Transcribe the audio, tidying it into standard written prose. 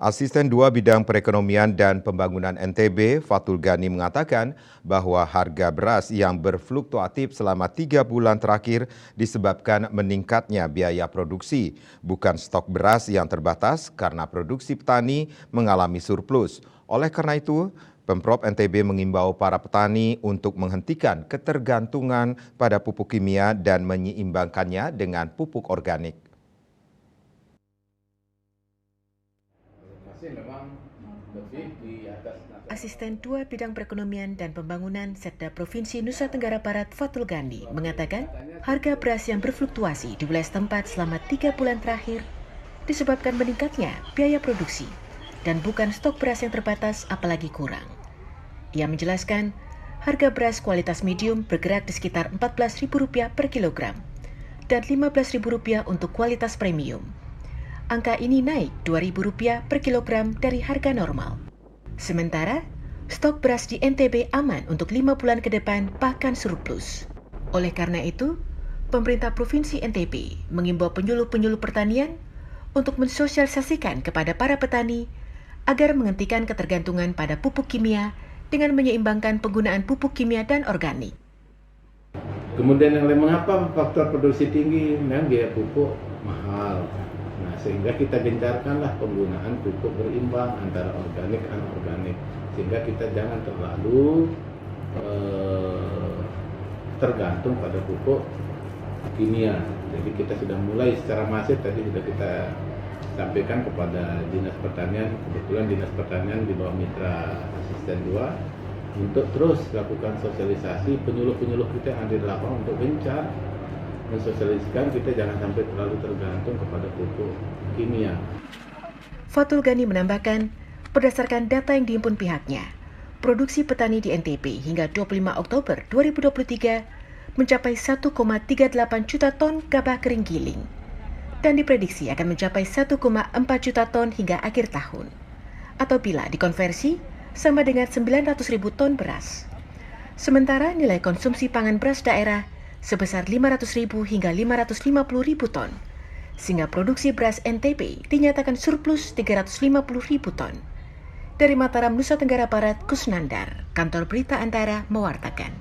Asisten 2 Bidang Perekonomian dan Pembangunan NTB, Fatul Gani mengatakan bahwa harga beras yang berfluktuatif selama 3 bulan terakhir disebabkan meningkatnya biaya produksi, bukan stok beras yang terbatas karena produksi petani mengalami surplus. Oleh karena itu, Pemprov NTB mengimbau para petani untuk menghentikan ketergantungan pada pupuk kimia dan menyeimbangkannya dengan pupuk organik. Asisten 2 Bidang Perekonomian dan Pembangunan Setda Provinsi Nusa Tenggara Barat Fatul Gani mengatakan harga beras yang berfluktuasi di wilayah setempat selama 3 bulan terakhir disebabkan meningkatnya biaya produksi dan bukan stok beras yang terbatas apalagi kurang. Ia menjelaskan harga beras kualitas medium bergerak di sekitar Rp14.000 per kilogram dan Rp15.000 untuk kualitas premium. Angka ini naik Rp2.000 per kilogram dari harga normal. Sementara, stok beras di NTB aman untuk 5 bulan ke depan bahkan surplus. Oleh karena itu, pemerintah Provinsi NTB mengimbau penyuluh-penyuluh pertanian untuk mensosialisasikan kepada para petani agar menghentikan ketergantungan pada pupuk kimia dengan menyeimbangkan penggunaan pupuk kimia dan organik. Kemudian yang lain, mengapa faktor produksi tinggi? Memang biaya pupuk mahal. Nah, sehingga kita gencarkanlah penggunaan pupuk berimbang antara organik dan anorganik, sehingga kita jangan terlalu tergantung pada pupuk kimia. Jadi kita sudah mulai secara masif, tadi sudah kita sampaikan kepada Dinas Pertanian, kebetulan Dinas Pertanian di bawah Mitra Asisten 2, untuk terus lakukan sosialisasi, penyuluh-penyuluh kita yang ada di lapangan untuk gencar mensosialisasikan kita jangan sampai terlalu tergantung kepada pupuk kimia. Fatul Gani menambahkan, berdasarkan data yang dihimpun pihaknya, produksi petani di NTB hingga 25 Oktober 2023 mencapai 1,38 juta ton gabah kering giling dan diprediksi akan mencapai 1,4 juta ton hingga akhir tahun, atau bila dikonversi sama dengan 900.000 ton beras. Sementara nilai konsumsi pangan beras daerah sebesar 500.000 hingga 550.000 ton, sehingga produksi beras NTB dinyatakan surplus 350.000 ton. Dari Mataram, Nusa Tenggara Barat, Kusnandar, Kantor Berita Antara mewartakan.